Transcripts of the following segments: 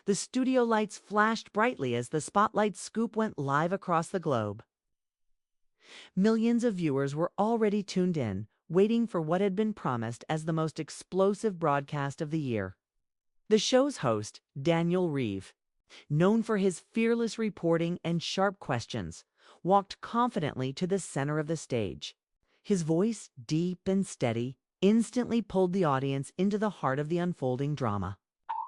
The studio lights flashed brightly as the spotlight scoop went live across the globe. Millions of viewers were already tuned in, waiting for what had been promised as the most explosive broadcast of the year. The show's host, Daniel Reeve, known for his fearless reporting and sharp questions, walked confidently to the center of the stage. His voice, deep and steady, instantly pulled the audience into the heart of the unfolding drama.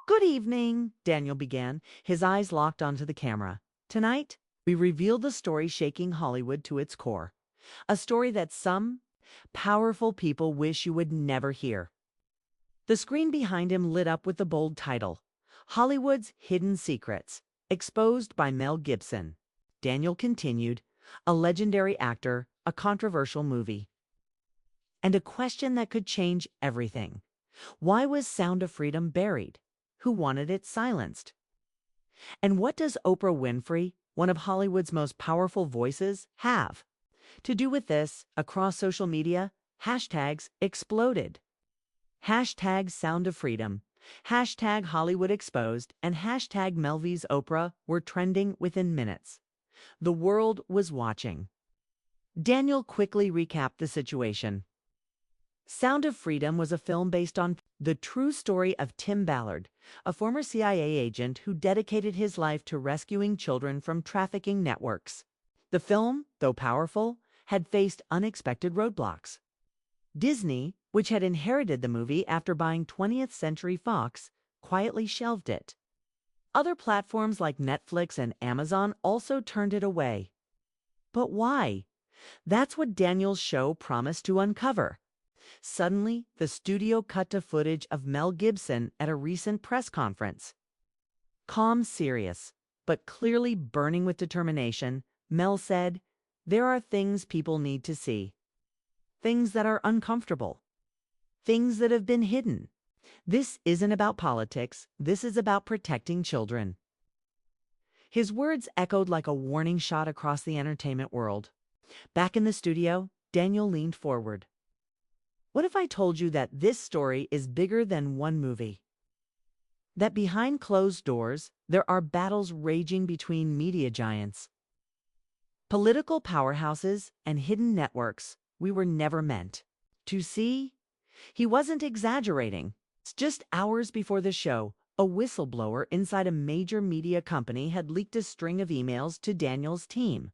"Good evening," Daniel began, his eyes locked onto the camera. "Tonight, we reveal the story shaking Hollywood to its core. A story that some powerful people wish you would never hear." The screen behind him lit up with the bold title, Hollywood's Hidden Secrets, exposed by Mel Gibson. Daniel continued, "A legendary actor, a controversial movie, and a question that could change everything. Why was Sound of Freedom buried? Who wanted it silenced? And what does Oprah Winfrey, one of Hollywood's most powerful voices, have to do with this?" Across social media, hashtags exploded. Hashtag Sound of Freedom, hashtag Hollywood Exposed, and hashtag Melv's Oprah were trending within minutes. The world was watching. Daniel quickly recapped the situation. Sound of Freedom was a film based on the true story of Tim Ballard, a former CIA agent who dedicated his life to rescuing children from trafficking networks. The film, though powerful, had faced unexpected roadblocks. Disney, which had inherited the movie after buying 20th Century Fox, quietly shelved it. Other platforms like Netflix and Amazon also turned it away. But why? That's what Daniel's show promised to uncover. Suddenly, the studio cut to footage of Mel Gibson at a recent press conference. Calm, serious, but clearly burning with determination, Mel said, "There are things people need to see. Things that are uncomfortable. Things that have been hidden. This isn't about politics. This is about protecting children." His words echoed like a warning shot across the entertainment world. Back in the studio, Daniel leaned forward. "What if I told you that this story is bigger than one movie? That behind closed doors, there are battles raging between media giants, political powerhouses, and hidden networks we were never meant to see?" He wasn't exaggerating. Just hours before the show, a whistleblower inside a major media company had leaked a string of emails to Daniel's team.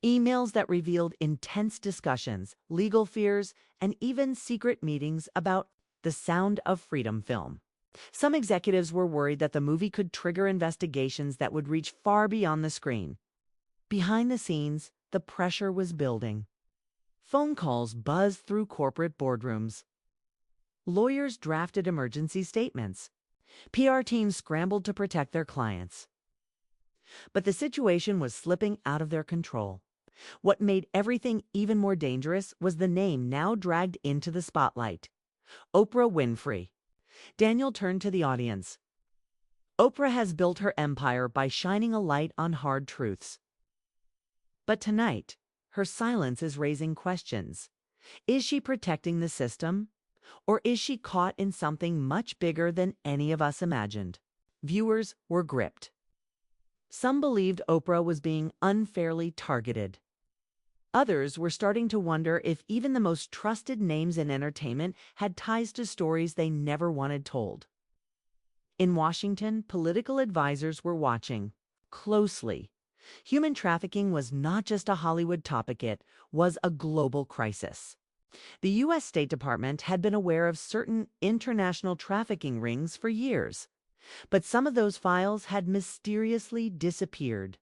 Emails that revealed intense discussions, legal fears, and even secret meetings about the Sound of Freedom film. Some executives were worried that the movie could trigger investigations that would reach far beyond the screen. Behind the scenes, the pressure was building. Phone calls buzzed through corporate boardrooms. Lawyers drafted emergency statements. PR teams scrambled to protect their clients. But the situation was slipping out of their control. What made everything even more dangerous was the name now dragged into the spotlight: Oprah Winfrey. Daniel turned to the audience. "Oprah has built her empire by shining a light on hard truths. But tonight, her silence is raising questions. Is she protecting the system? Or is she caught in something much bigger than any of us imagined?" Viewers were gripped. Some believed Oprah was being unfairly targeted. Others were starting to wonder if even the most trusted names in entertainment had ties to stories they never wanted told. In Washington, political advisors were watching closely. Human trafficking was not just a Hollywood topic, it was a global crisis. The U.S. State Department had been aware of certain international trafficking rings for years, but some of those files had mysteriously disappeared.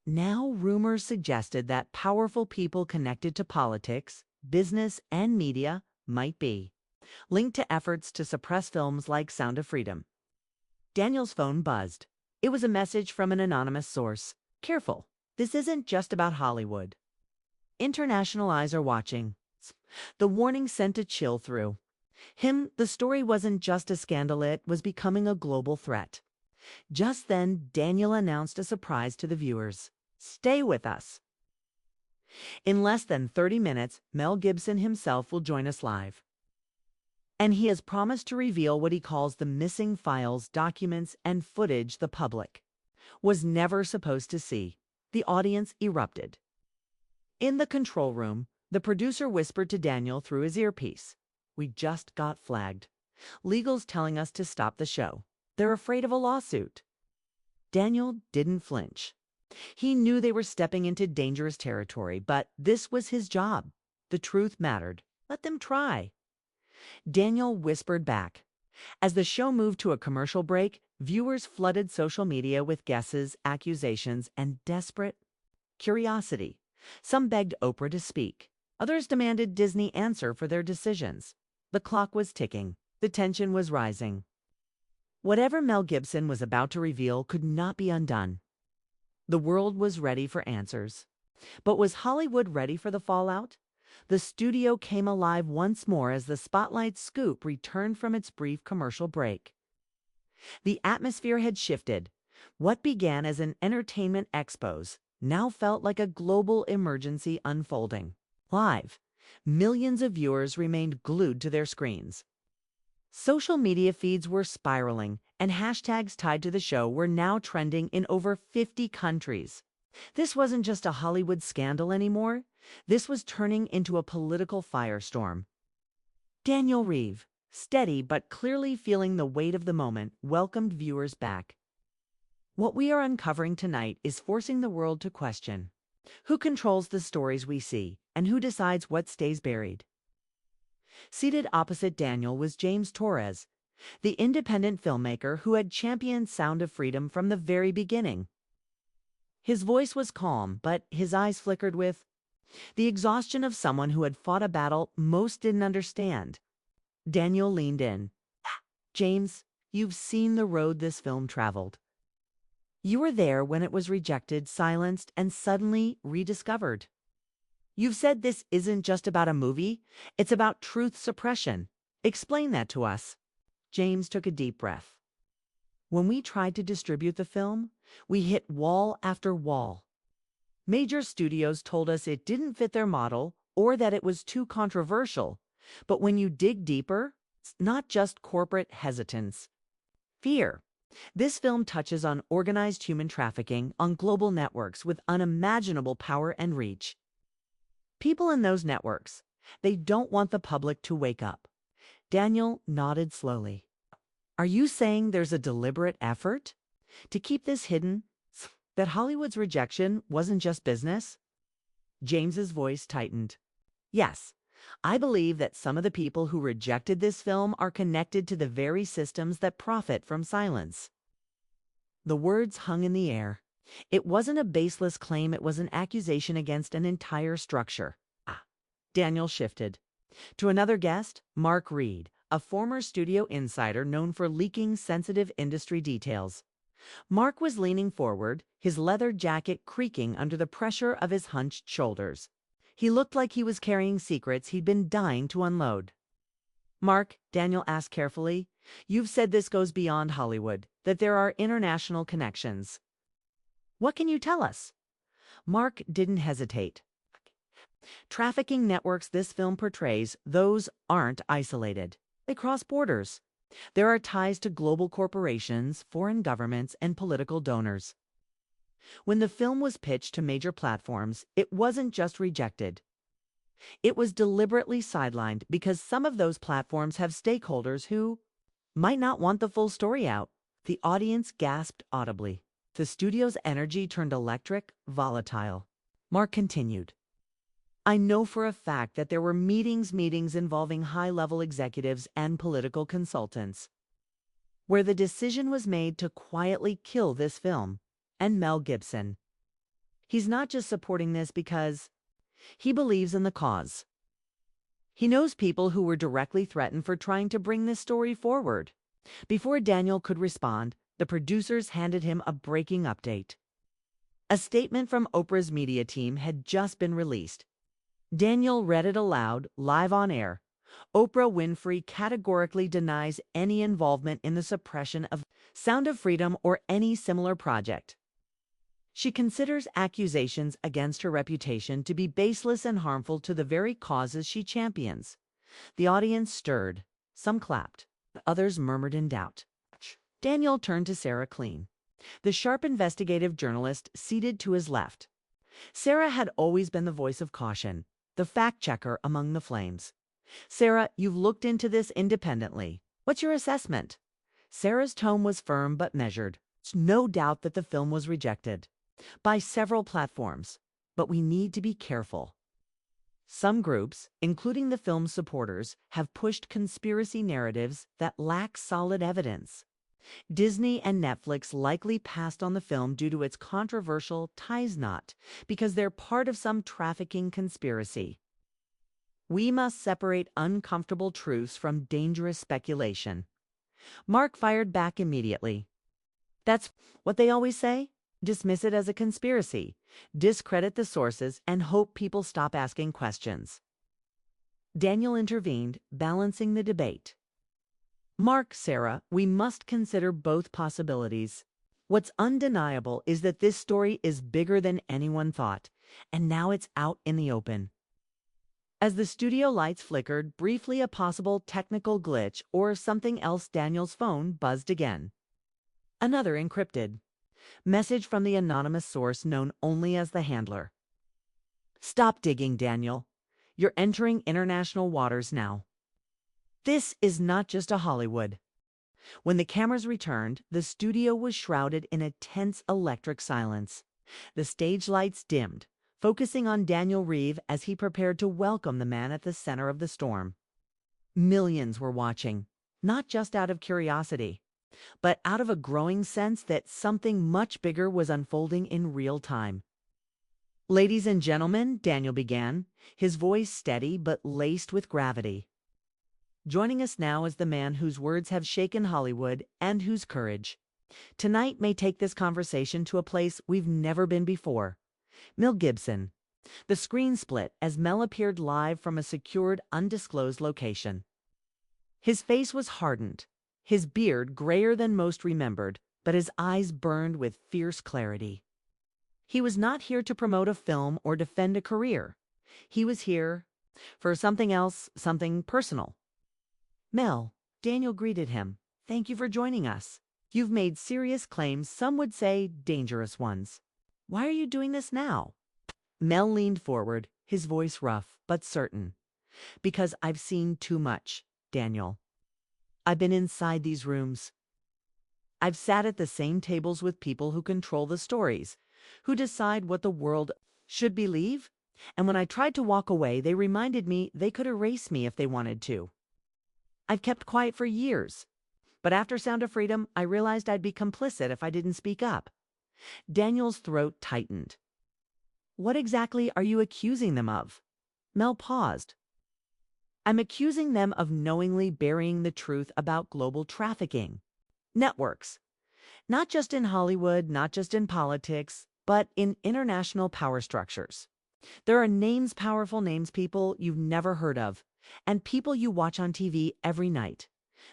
Now rumors suggested that powerful people connected to politics, business, and media might be linked to efforts to suppress films like Sound of Freedom. Daniel's phone buzzed. It was a message from an anonymous source. "Careful, this isn't just about Hollywood. International eyes are watching." The warning sent a chill through him. The story wasn't just a scandal, it was becoming a global threat. Just then, Daniel announced a surprise to the viewers. "Stay with us. In less than 30 minutes, Mel Gibson himself will join us live." And he has promised to reveal what he calls the missing files, documents, and footage the public was never supposed to see. The audience erupted. In the control room, the producer whispered to Daniel through his earpiece, "We just got flagged. Legal's telling us to stop the show. They're afraid of a lawsuit." Daniel didn't flinch. He knew they were stepping into dangerous territory, but this was his job. The truth mattered. Let them try. Daniel whispered back. As the show moved to a commercial break, viewers flooded social media with guesses, accusations, and desperate curiosity. Some begged Oprah to speak. Others demanded Disney answer for their decisions. The clock was ticking. The tension was rising. Whatever Mel Gibson was about to reveal could not be undone. The world was ready for answers. But was Hollywood ready for the fallout? The studio came alive once more as the Spotlight scoop returned from its brief commercial break. The atmosphere had shifted. What began as an entertainment expose now felt like a global emergency unfolding. Live, millions of viewers remained glued to their screens. Social media feeds were spiraling, and hashtags tied to the show were now trending in over 50 countries. This wasn't just a Hollywood scandal anymore. This was turning into a political firestorm. Daniel Reeve, steady but clearly feeling the weight of the moment, welcomed viewers back. What we are uncovering tonight is forcing the world to question who controls the stories we see and who decides what stays buried. Seated opposite Daniel was James Torres, the independent filmmaker who had championed Sound of Freedom from the very beginning. His voice was calm, but his eyes flickered with the exhaustion of someone who had fought a battle most didn't understand. Daniel leaned in. "James, you've seen the road this film traveled. You were there when it was rejected, silenced, and suddenly rediscovered. You've said this isn't just about a movie, it's about truth suppression. Explain that to us." James took a deep breath. "When we tried to distribute the film, we hit wall after wall. Major studios told us it didn't fit their model or that it was too controversial. But when you dig deeper, it's not just corporate hesitance. Fear. This film touches on organized human trafficking on global networks with unimaginable power and reach. People in those networks, they don't want the public to wake up." Daniel nodded slowly. "Are you saying there's a deliberate effort to keep this hidden? That Hollywood's rejection wasn't just business?" James's voice tightened. "Yes, I believe that some of the people who rejected this film are connected to the very systems that profit from silence." The words hung in the air. It wasn't a baseless claim, it was an accusation against an entire structure. Daniel shifted. To another guest, Mark Reed, a former studio insider known for leaking sensitive industry details. Mark was leaning forward, his leather jacket creaking under the pressure of his hunched shoulders. He looked like he was carrying secrets he'd been dying to unload. "Mark," Daniel asked carefully, "you've said this goes beyond Hollywood, that there are international connections. What can you tell us?" Mark didn't hesitate. "Trafficking networks this film portrays, those aren't isolated. They cross borders. There are ties to global corporations, foreign governments, and political donors." When the film was pitched to major platforms, it wasn't just rejected. It was deliberately sidelined because some of those platforms have stakeholders who might not want the full story out. The audience gasped audibly. The studio's energy turned electric, volatile. Mark continued. "I know for a fact that there were meetings involving high-level executives and political consultants, where the decision was made to quietly kill this film and Mel Gibson. He's not just supporting this because he believes in the cause. He knows people who were directly threatened for trying to bring this story forward." Before Daniel could respond, the producers handed him a breaking update. A statement from Oprah's media team had just been released. Daniel read it aloud, live on air. Oprah Winfrey categorically denies any involvement in the suppression of Sound of Freedom or any similar project. She considers accusations against her reputation to be baseless and harmful to the very causes she champions. The audience stirred. Some clapped. Others murmured in doubt. Daniel turned to Sarah Clean, the sharp investigative journalist seated to his left. Sarah had always been the voice of caution, the fact-checker among the flames. Sarah, you've looked into this independently. What's your assessment? Sarah's tone was firm but measured. It's no doubt that the film was rejected by several platforms, but we need to be careful. Some groups, including the film's supporters, have pushed conspiracy narratives that lack solid evidence. Disney and Netflix likely passed on the film due to its controversial ties not, because they're part of some trafficking conspiracy. We must separate uncomfortable truths from dangerous speculation. Mark fired back immediately. That's what they always say? Dismiss it as a conspiracy, discredit the sources, and hope people stop asking questions. Daniel intervened, balancing the debate. Mark, Sarah, we must consider both possibilities. What's undeniable is that this story is bigger than anyone thought, and now it's out in the open. As the studio lights flickered, briefly a possible technical glitch or something else, Daniel's phone buzzed again. Another encrypted message from the anonymous source known only as the handler. Stop digging, Daniel. You're entering international waters now. This is not just a Hollywood. When the cameras returned, the studio was shrouded in a tense electric silence. The stage lights dimmed, focusing on Daniel Reeve as he prepared to welcome the man at the center of the storm. Millions were watching, not just out of curiosity, but out of a growing sense that something much bigger was unfolding in real time. Ladies and gentlemen, Daniel began, his voice steady but laced with gravity. Joining us now is the man whose words have shaken Hollywood and whose courage tonight may take this conversation to a place we've never been before. Mel Gibson. The screen split as Mel appeared live from a secured, undisclosed location. His face was hardened, his beard grayer than most remembered, but his eyes burned with fierce clarity. He was not here to promote a film or defend a career. He was here for something else, something personal. Mel, Daniel greeted him. Thank you for joining us. You've made serious claims, some would say dangerous ones. Why are you doing this now? Mel leaned forward, his voice rough but certain. Because I've seen too much, Daniel. I've been inside these rooms. I've sat at the same tables with people who control the stories, who decide what the world should believe, and when I tried to walk away, they reminded me they could erase me if they wanted to. I've kept quiet for years, but after Sound of Freedom, I realized I'd be complicit if I didn't speak up. Daniel's throat tightened. What exactly are you accusing them of? Mel paused. I'm accusing them of knowingly burying the truth about global trafficking. Networks. Not just in Hollywood, not just in politics, but in international power structures. There are names, powerful names, people you've never heard of, and people you watch on TV every night.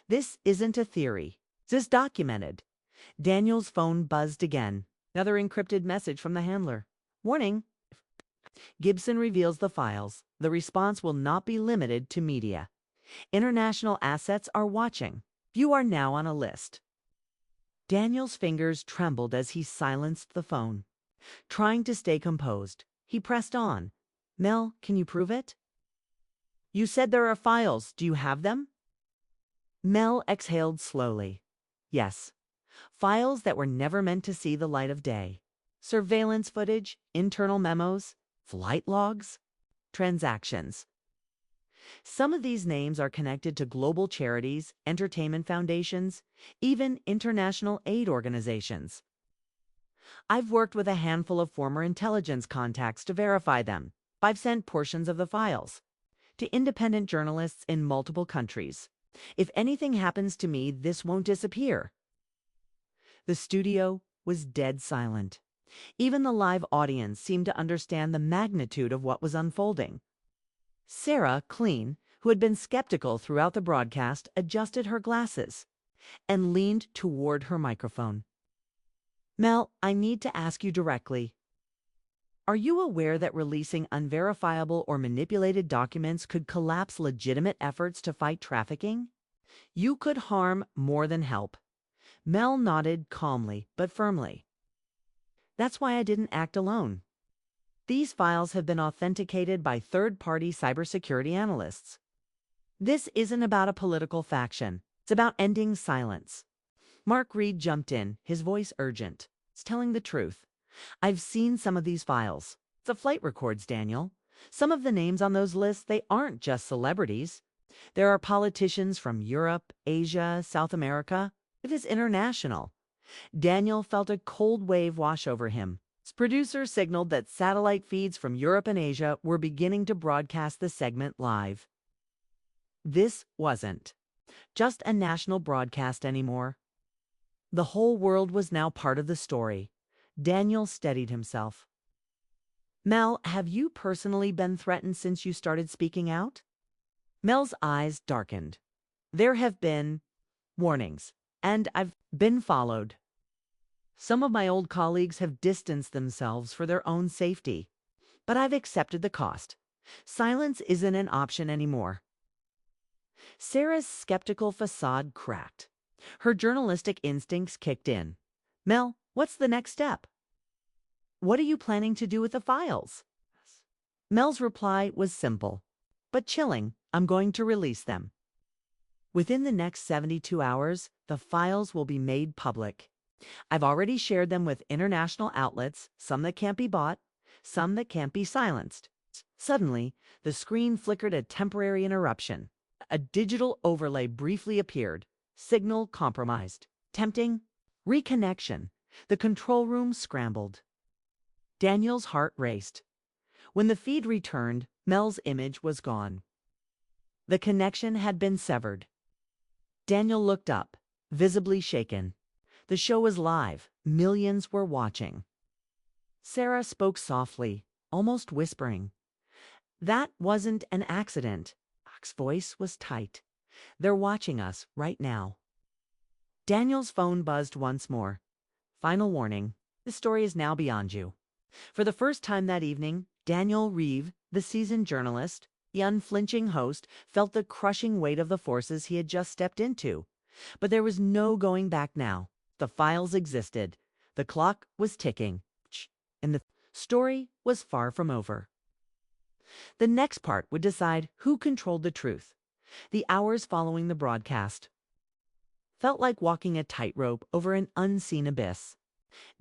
This isn't a theory. This is documented. Daniel's phone buzzed again. Another encrypted message from the handler. Warning. Gibson reveals the files. The response will not be limited to media. International assets are watching. You are now on a list. Daniel's fingers trembled as he silenced the phone. Trying to stay composed, he pressed on. Mel, can you prove it? You said there are files. Do you have them? Mel exhaled slowly. Yes. Files that were never meant to see the light of day. Surveillance footage, internal memos, flight logs, transactions. Some of these names are connected to global charities, entertainment foundations, even international aid organizations. I've worked with a handful of former intelligence contacts to verify them. I've sent portions of the files to independent journalists in multiple countries. If anything happens to me, this won't disappear. The studio was dead silent. Even the live audience seemed to understand the magnitude of what was unfolding. Sarah Clean, who had been skeptical throughout the broadcast, adjusted her glasses and leaned toward her microphone. Mel, I need to ask you directly. Are you aware that releasing unverifiable or manipulated documents could collapse legitimate efforts to fight trafficking? You could harm more than help. Mel nodded calmly but firmly. That's why I didn't act alone. These files have been authenticated by third-party cybersecurity analysts. This isn't about a political faction. It's about ending silence. Mark Reed jumped in, his voice urgent. It's telling the truth. I've seen some of these files. The flight records, Daniel. Some of the names on those lists, they aren't just celebrities. There are politicians from Europe, Asia, South America. It is international. Daniel felt a cold wave wash over him. His producer signaled that satellite feeds from Europe and Asia were beginning to broadcast the segment live. This wasn't just a national broadcast anymore. The whole world was now part of the story. Daniel steadied himself. Mel, have you personally been threatened since you started speaking out? Mel's eyes darkened. There have been warnings, and I've been followed. Some of my old colleagues have distanced themselves for their own safety, but I've accepted the cost. Silence isn't an option anymore. Sarah's skeptical facade cracked. Her journalistic instincts kicked in. Mel, what's the next step? What are you planning to do with the files? Mel's reply was simple, but chilling. I'm going to release them. Within the next 72 hours, the files will be made public. I've already shared them with international outlets, some that can't be bought, some that can't be silenced. Suddenly, the screen flickered a temporary interruption. A digital overlay briefly appeared. Signal compromised. Tempting? Reconnection. The control room scrambled. Daniel's heart raced. When the feed returned, Mel's image was gone. The connection had been severed. Daniel looked up, visibly shaken. The show was live. Millions were watching. Sarah spoke softly, almost whispering. That wasn't an accident. Mark's voice was tight. They're watching us right now. Daniel's phone buzzed once more. Final warning. This story is now beyond you. For the first time that evening, Daniel Reeve, the seasoned journalist, the unflinching host, felt the crushing weight of the forces he had just stepped into. But there was no going back now. The files existed. The clock was ticking. And the story was far from over. The next part would decide who controlled the truth. The hours following the broadcast felt like walking a tightrope over an unseen abyss.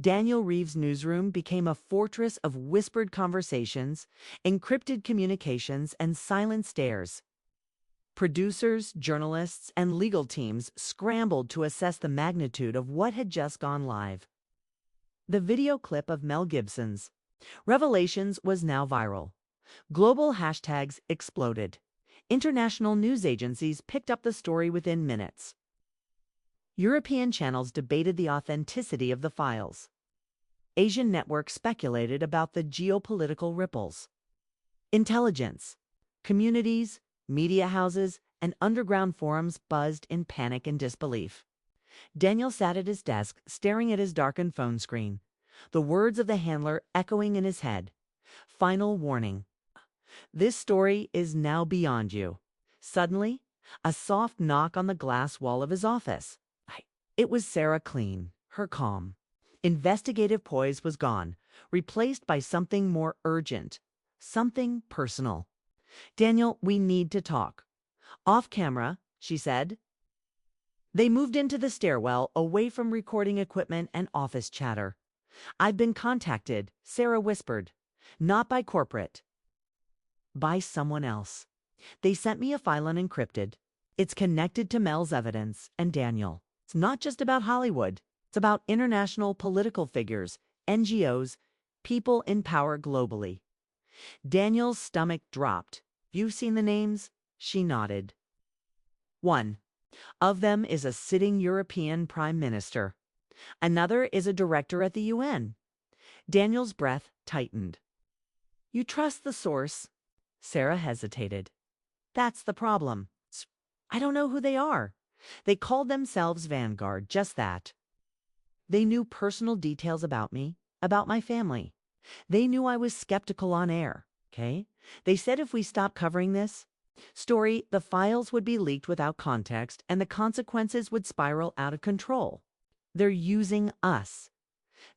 Daniel Reeve's newsroom became a fortress of whispered conversations, encrypted communications, and silent stares. Producers, journalists, and legal teams scrambled to assess the magnitude of what had just gone live. The video clip of Mel Gibson's Revelations was now viral. Global hashtags exploded. International news agencies picked up the story within minutes. European channels debated the authenticity of the files. Asian networks speculated about the geopolitical ripples. Intelligence, communities, media houses, and underground forums buzzed in panic and disbelief. Daniel sat at his desk, staring at his darkened phone screen, the words of the handler echoing in his head. Final warning. This story is now beyond you. Suddenly, a soft knock on the glass wall of his office. It was Sarah Clean, her calm, investigative poise was gone, replaced by something more urgent, something personal. Daniel, we need to talk. Off camera, she said. They moved into the stairwell, away from recording equipment and office chatter. I've been contacted, Sarah whispered. Not by corporate. By someone else. They sent me a file unencrypted. It's connected to Mel's evidence and Daniel. It's not just about Hollywood. It's about international political figures, NGOs, people in power globally. Daniel's stomach dropped. You've seen the names? She nodded. One of them is a sitting European prime minister. Another is a director at the UN. Daniel's breath tightened. You trust the source? Sarah hesitated. That's the problem. I don't know who they are. They called themselves Vanguard, just that. They knew personal details about me, about my family. They knew I was skeptical on air, okay? They said if we stopped covering this, Story: the files would be leaked without context, and the consequences would spiral out of control. They're using us.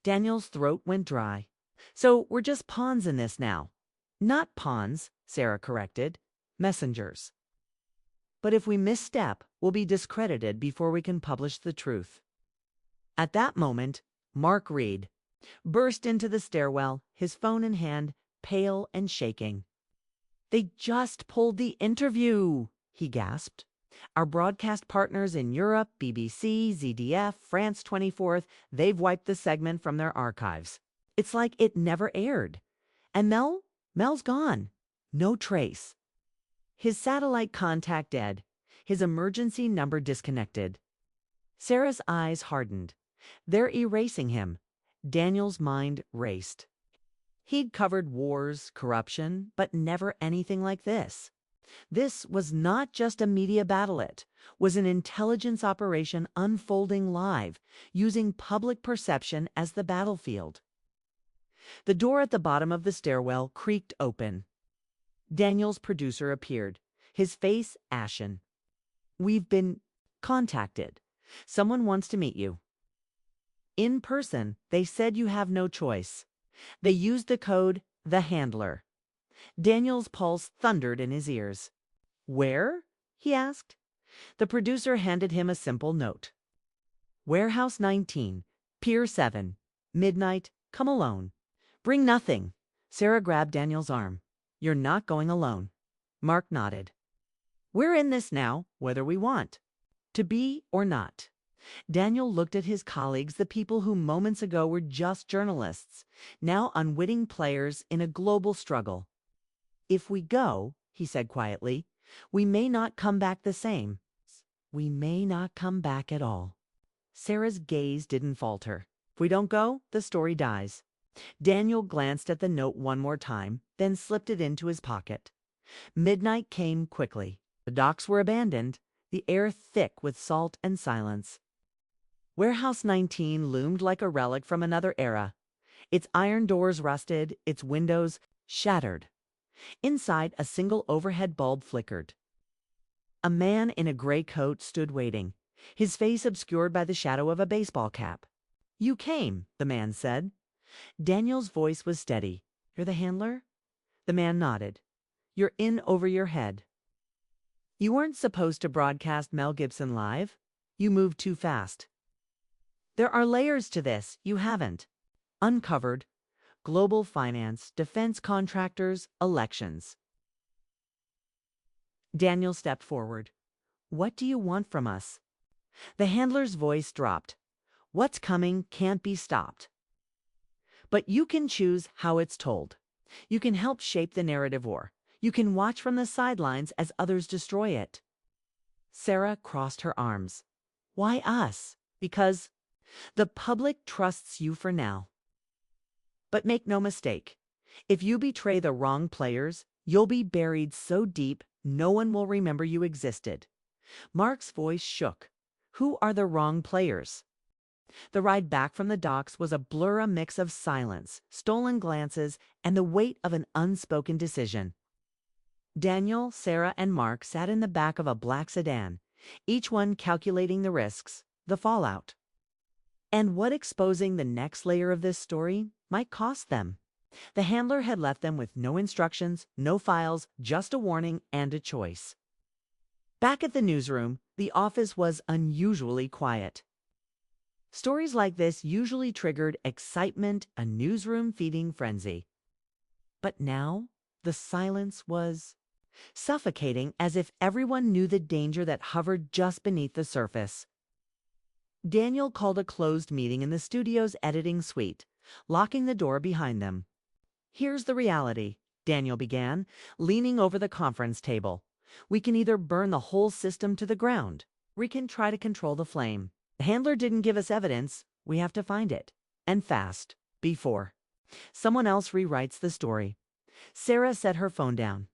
Daniel's throat went dry. So we're just pawns in this now. Not pawns, Sarah corrected. Messengers. But if we misstep, we'll be discredited before we can publish the truth. At that moment, Mark Reed burst into the stairwell, his phone in hand, pale and shaking. "They just pulled the interview," he gasped. "Our broadcast partners in Europe, BBC, ZDF, France 24th, they've wiped the segment from their archives. It's like it never aired. And Mel's gone. No trace. His satellite contact dead. His emergency number disconnected." Sarah's eyes hardened. They're erasing him. Daniel's mind raced. He'd covered wars, corruption, but never anything like this. This was not just a media battle, it was an intelligence operation unfolding live, using public perception as the battlefield. The door at the bottom of the stairwell creaked open. Daniel's producer appeared, his face ashen. "We've been contacted. Someone wants to meet you. In person, they said you have no choice. They used the code, the handler." Daniel's pulse thundered in his ears. "Where?" he asked. The producer handed him a simple note. "Warehouse 19, Pier 7, midnight, come alone. Bring nothing." Sarah grabbed Daniel's arm. "You're not going alone." Mark nodded. "We're in this now, whether we want to be or not." Daniel looked at his colleagues, the people who moments ago were just journalists, now unwitting players in a global struggle. "If we go," he said quietly, "we may not come back the same. We may not come back at all." Sarah's gaze didn't falter. "If we don't go, the story dies." Daniel glanced at the note one more time, then slipped it into his pocket. Midnight came quickly. The docks were abandoned, the air thick with salt and silence. Warehouse 19 loomed like a relic from another era. Its iron doors rusted, its windows shattered. Inside, a single overhead bulb flickered. A man in a gray coat stood waiting, his face obscured by the shadow of a baseball cap. "You came," the man said. Daniel's voice was steady. "You're the handler?" The man nodded. "You're in over your head. You weren't supposed to broadcast Mel Gibson live. You moved too fast. There are layers to this you haven't uncovered: global finance, defense contractors, elections." Daniel stepped forward. "What do you want from us?" The handler's voice dropped. "What's coming can't be stopped. But you can choose how it's told. You can help shape the narrative war. You can watch from the sidelines as others destroy it." Sarah crossed her arms. "Why us?" "Because the public trusts you for now. But make no mistake, if you betray the wrong players, you'll be buried so deep no one will remember you existed." Mark's voice shook. "Who are the wrong players?" The ride back from the docks was a blur, a mix of silence, stolen glances, and the weight of an unspoken decision. Daniel, Sarah, and Mark sat in the back of a black sedan, each one calculating the risks, the fallout. And what exposing the next layer of this story might cost them. The handler had left them with no instructions, no files, just a warning and a choice. Back at the newsroom, the office was unusually quiet. Stories like this usually triggered excitement, a newsroom-feeding frenzy. But now, the silence was suffocating, as if everyone knew the danger that hovered just beneath the surface. Daniel called a closed meeting in the studio's editing suite, locking the door behind them. "Here's the reality," Daniel began, leaning over the conference table. "We can either burn the whole system to the ground, or we can try to control the flame. The handler didn't give us evidence. We have to find it. And fast, before someone else rewrites the story." Sarah set her phone down.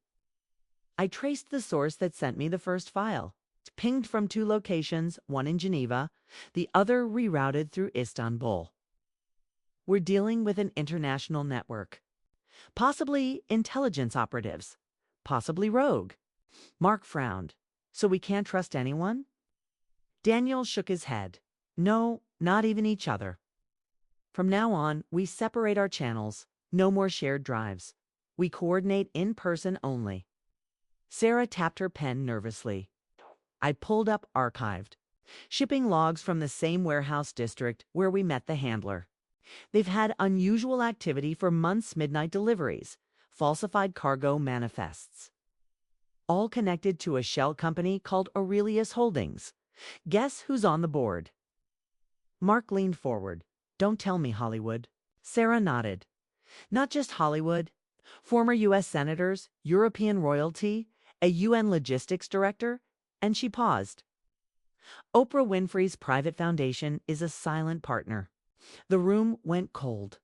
"I traced the source that sent me the first file. It's pinged from 2 locations, one in Geneva, the other rerouted through Istanbul. We're dealing with an international network. Possibly intelligence operatives. Possibly rogue. Mark frowned. So we can't trust anyone? Daniel shook his head. No, not even each other. From now on, we separate our channels. No more shared drives. We coordinate in person only. Sarah tapped her pen nervously. I pulled up archived. Shipping logs from the same warehouse district where we met the handler. They've had unusual activity for months, midnight deliveries, falsified cargo manifests. All connected to a shell company called Aurelius Holdings. Guess who's on the board? Mark leaned forward. Don't tell me Hollywood. Sarah nodded. Not just Hollywood. Former U.S. senators, European royalty, a UN logistics director, and she paused. Oprah Winfrey's private foundation is a silent partner. The room went cold.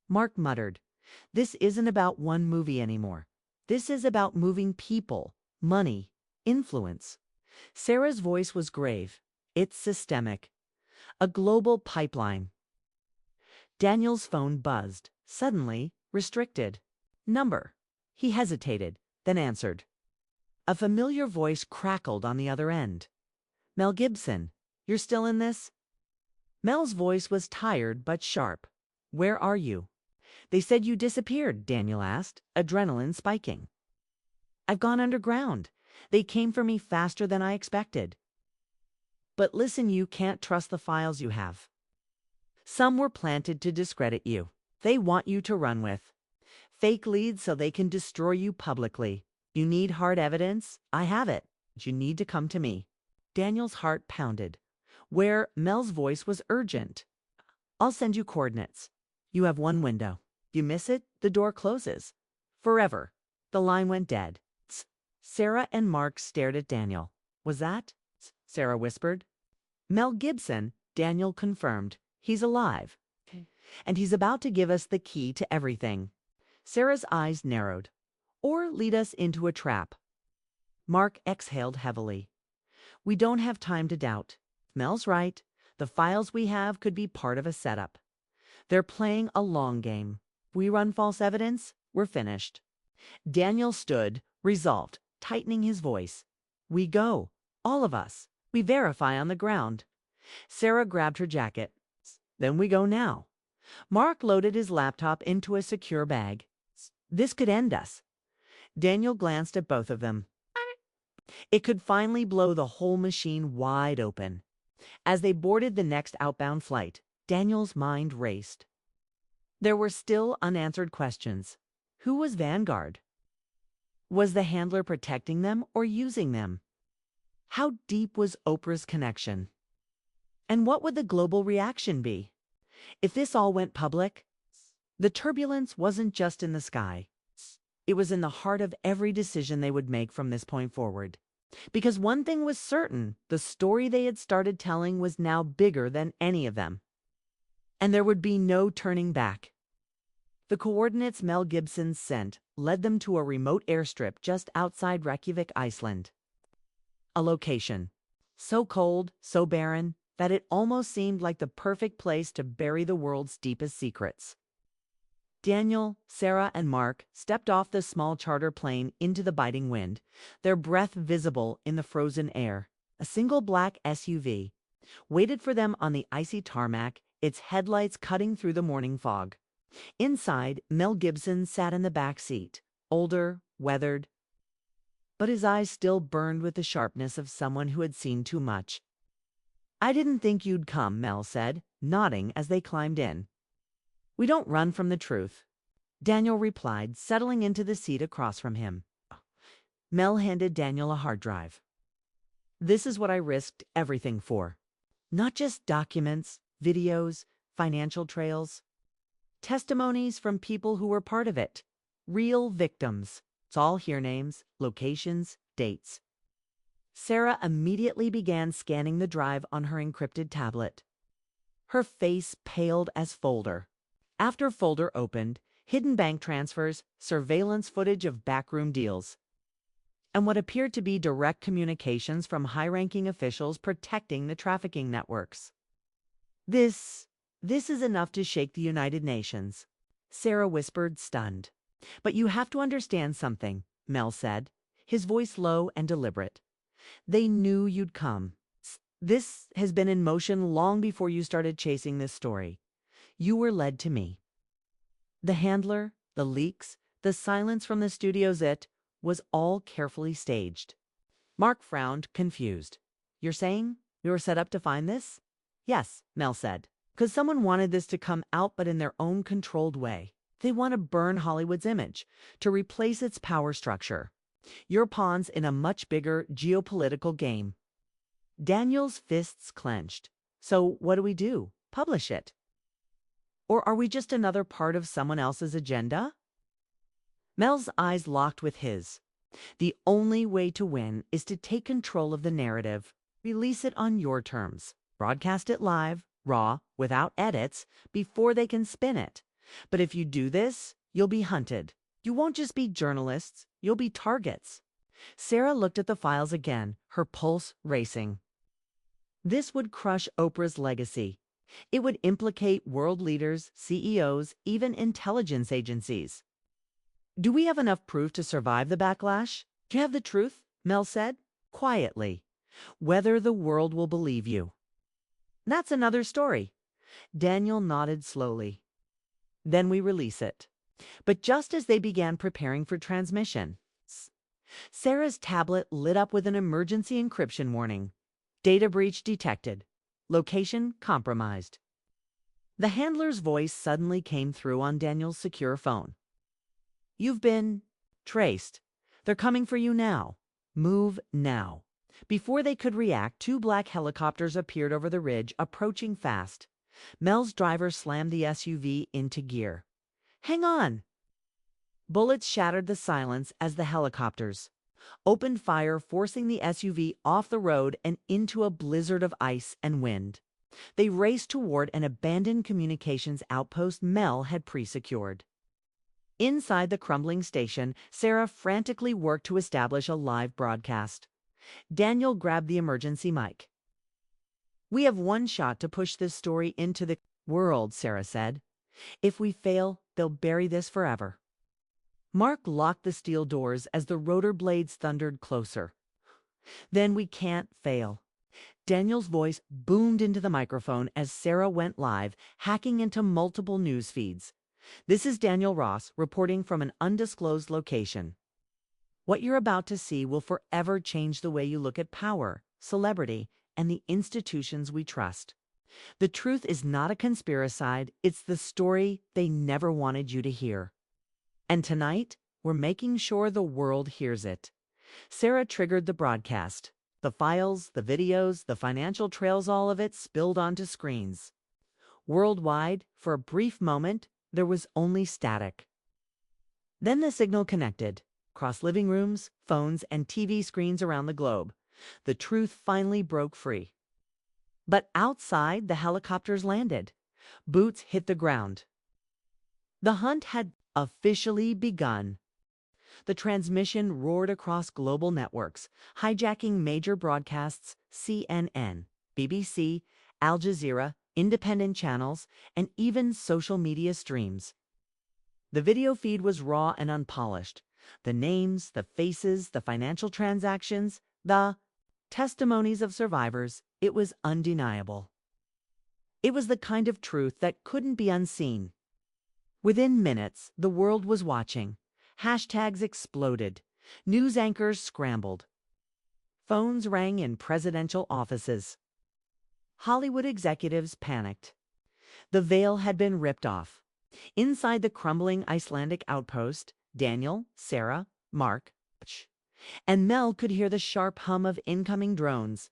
Mark muttered, this isn't about one movie anymore. This is about moving people, money, influence. Sarah's voice was grave. It's systemic. A global pipeline. Daniel's phone buzzed, suddenly restricted. Number. He hesitated, then answered. A familiar voice crackled on the other end. Mel Gibson, you're still in this? Mel's voice was tired but sharp. Where are you? They said you disappeared, Daniel asked, adrenaline spiking. I've gone underground. They came for me faster than I expected. But listen, you can't trust the files you have. Some were planted to discredit you. They want you to run with. Fake leads so they can destroy you publicly. You need hard evidence? I have it. You need to come to me. Daniel's heart pounded. Where Mel's voice was urgent. I'll send you coordinates. You have one window. If you miss it, the door closes. Forever. The line went dead. Sarah and Mark stared at Daniel. Was that? Sarah whispered. Mel Gibson, Daniel confirmed. He's alive. And he's about to give us the key to everything. Sarah's eyes narrowed. Or lead us into a trap. Mark exhaled heavily. We don't have time to doubt. Mel's right. The files we have could be part of a setup. They're playing a long game. If we run false evidence, we're finished. Daniel stood, resolved, tightening his voice. We go. All of us. We verify on the ground. Sarah grabbed her jacket. Then we go now. Mark loaded his laptop into a secure bag. This could end us. Daniel glanced at both of them. It could finally blow the whole machine wide open. As they boarded the next outbound flight, Daniel's mind raced. There were still unanswered questions. Who was Vanguard? Was the handler protecting them or using them? How deep was Oprah's connection? And what would the global reaction be? If this all went public, the turbulence wasn't just in the sky. It was in the heart of every decision they would make from this point forward. Because one thing was certain, the story they had started telling was now bigger than any of them. And there would be no turning back. The coordinates Mel Gibson sent led them to a remote airstrip just outside Reykjavik, Iceland. A location so cold, so barren, that it almost seemed like the perfect place to bury the world's deepest secrets. Daniel, Sarah, and Mark stepped off the small charter plane into the biting wind, their breath visible in the frozen air. A single black SUV waited for them on the icy tarmac, its headlights cutting through the morning fog. Inside, Mel Gibson sat in the back seat, older, weathered, but his eyes still burned with the sharpness of someone who had seen too much. I didn't think you'd come, Mel said, nodding as they climbed in. We don't run from the truth, Daniel replied, settling into the seat across from him. Mel handed Daniel a hard drive. This is what I risked everything for. Not just documents, videos, financial trails. Testimonies from people who were part of it. Real victims. It's all here, names, locations, dates. Sarah immediately began scanning the drive on her encrypted tablet. Her face paled as folder after folder opened, hidden bank transfers, surveillance footage of backroom deals, and what appeared to be direct communications from high-ranking officials protecting the trafficking networks. This is enough to shake the United Nations, Sarah whispered, stunned. But you have to understand something, Mel said. his voice low and deliberate. "They knew you'd come. This has been in motion long before you started chasing this story. You were led to me." The handler, the leaks, the silence from the studio's was all carefully staged. Mark frowned, confused. "You're saying we were set up to find this?" "Yes," Mel said. "Because someone wanted this to come out, but in their own controlled way. They want to burn Hollywood's image, to replace its power structure. You're pawns in a much bigger geopolitical game." Daniel's fists clenched. "So what do we do? Publish it? Or are we just another part of someone else's agenda?" Mel's eyes locked with his. "The only way to win is to take control of the narrative. Release it on your terms. Broadcast it live, raw, without edits, before they can spin it. But if you do this, you'll be hunted. You won't just be journalists, you'll be targets." Sarah looked at the files again, her pulse racing. This would crush Oprah's legacy. It would implicate world leaders, CEOs, even intelligence agencies. "Do we have enough proof to survive the backlash? Do you have the truth?" Mel said, quietly. "Whether the world will believe you." "That's another story." Daniel nodded slowly. "Then we release it." But just as they began preparing for transmission, Sarah's tablet lit up with an emergency encryption warning. "Data breach detected. Location compromised." The handler's voice suddenly came through on Daniel's secure phone. "You've been traced. They're coming for you now. Move now." Before they could react, 2 black helicopters appeared over the ridge, approaching fast. Mel's driver slammed the SUV into gear. "Hang on!" Bullets shattered the silence as the helicopters opened fire, forcing the SUV off the road and into a blizzard of ice and wind. They raced toward an abandoned communications outpost Mel had pre-secured. Inside the crumbling station, Sarah frantically worked to establish a live broadcast. Daniel grabbed the emergency mic. "We have one shot to push this story into the world," Sarah said. "If we fail, they'll bury this forever." Mark locked the steel doors as the rotor blades thundered closer. "Then we can't fail." Daniel's voice boomed into the microphone as Sarah went live, hacking into multiple news feeds. "This is Daniel Ross reporting from an undisclosed location. What you're about to see will forever change the way you look at power, celebrity, and the institutions we trust. The truth is not a conspiracide, it's the story they never wanted you to hear. And tonight, we're making sure the world hears it." Sarah triggered the broadcast. The files, the videos, the financial trails, all of it spilled onto screens. Worldwide, for a brief moment, there was only static. Then the signal connected, across living rooms, phones, and TV screens around the globe. The truth finally broke free. But outside, the helicopters landed. Boots hit the ground. The hunt had officially begun. The transmission roared across global networks, hijacking major broadcasts, CNN, BBC, Al Jazeera, independent channels, and even social media streams. The video feed was raw and unpolished. The names, the faces, the financial transactions, the testimonies of survivors, it was undeniable. It was the kind of truth that couldn't be unseen. Within minutes, the world was watching. Hashtags exploded. News anchors scrambled. Phones rang in presidential offices. Hollywood executives panicked. The veil had been ripped off. Inside the crumbling Icelandic outpost, Daniel, Sarah, Mark, and Mel could hear the sharp hum of incoming drones,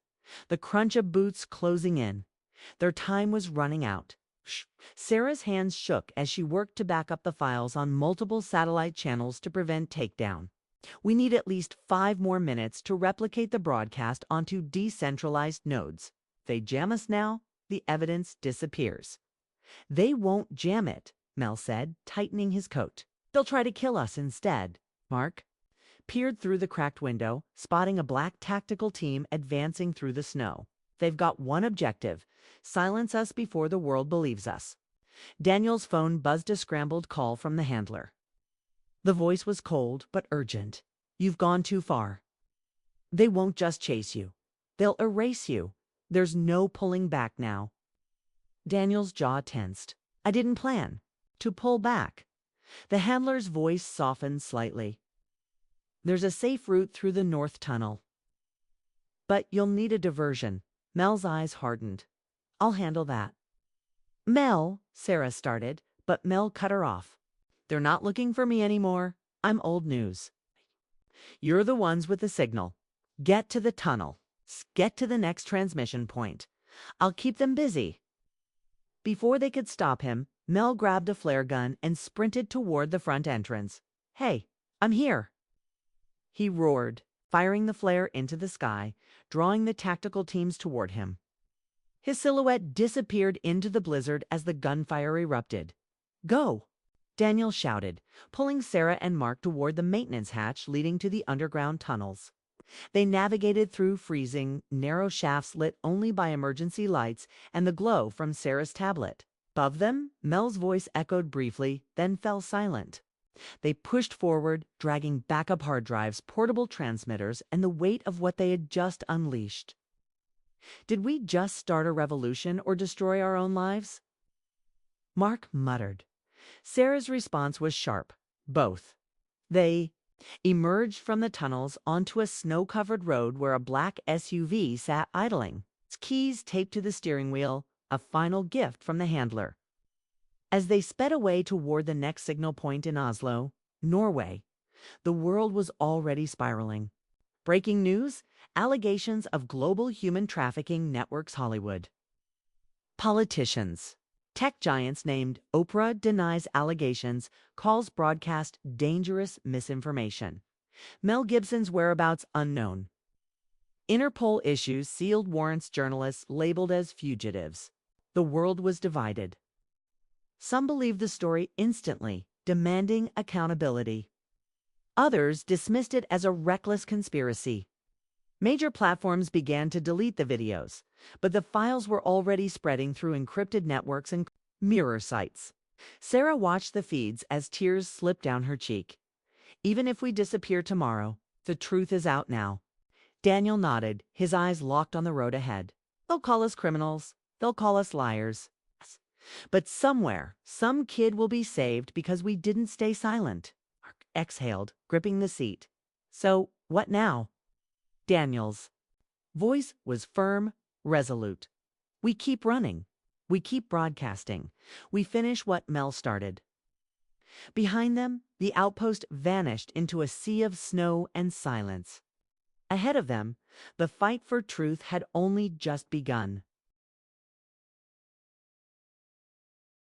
the crunch of boots closing in. Their time was running out. Sarah's hands shook as she worked to back up the files on multiple satellite channels to prevent takedown. "We need at least 5 more minutes to replicate the broadcast onto decentralized nodes. If they jam us now, the evidence disappears." "They won't jam it," Mel said, tightening his coat. "They'll try to kill us instead." Mark peered through the cracked window, spotting a black tactical team advancing through the snow. "They've got one objective: silence us before the world believes us." Daniel's phone buzzed a scrambled call from the handler. The voice was cold but urgent. You've gone too far. They won't just chase you. They'll erase you. There's no pulling back now. Daniel's jaw tensed. I didn't plan to pull back. The handler's voice softened slightly. There's a safe route through the north tunnel. But you'll need a diversion. Mel's eyes hardened. I'll handle that. Mel, Sarah started, but Mel cut her off. They're not looking for me anymore. I'm old news. You're the ones with the signal. Get to the tunnel. Get to the next transmission point. I'll keep them busy. Before they could stop him, Mel grabbed a flare gun and sprinted toward the front entrance. Hey, I'm here. He roared, firing the flare into the sky, drawing the tactical teams toward him. His silhouette disappeared into the blizzard as the gunfire erupted. Go! Daniel shouted, pulling Sarah and Mark toward the maintenance hatch leading to the underground tunnels. They navigated through freezing, narrow shafts lit only by emergency lights and the glow from Sarah's tablet. Above them, Mel's voice echoed briefly, then fell silent. They pushed forward, dragging backup hard drives, portable transmitters, and the weight of what they had just unleashed. Did we just start a revolution or destroy our own lives? Mark muttered. Sarah's response was sharp. Both. They emerged from the tunnels onto a snow-covered road where a black SUV sat idling, its keys taped to the steering wheel, a final gift from the handler. As they sped away toward the next signal point in Oslo, Norway, the world was already spiraling. Breaking news: allegations of global human trafficking networks Hollywood. Politicians. Tech giants named Oprah denies allegations, calls broadcast dangerous misinformation. Mel Gibson's whereabouts unknown. Interpol issues sealed warrants journalists labeled as fugitives. The world was divided. Some believed the story instantly, demanding accountability. Others dismissed it as a reckless conspiracy. Major platforms began to delete the videos, but the files were already spreading through encrypted networks and mirror sites. Sarah watched the feeds as tears slipped down her cheek. Even if we disappear tomorrow, the truth is out now. Daniel nodded, his eyes locked on the road ahead. They'll call us criminals. They'll call us liars. But somewhere, some kid will be saved because we didn't stay silent. Mark exhaled, gripping the seat. So, what now? Daniel's voice was firm, resolute. We keep running. We keep broadcasting. We finish what Mel started. Behind them, the outpost vanished into a sea of snow and silence. Ahead of them, the fight for truth had only just begun.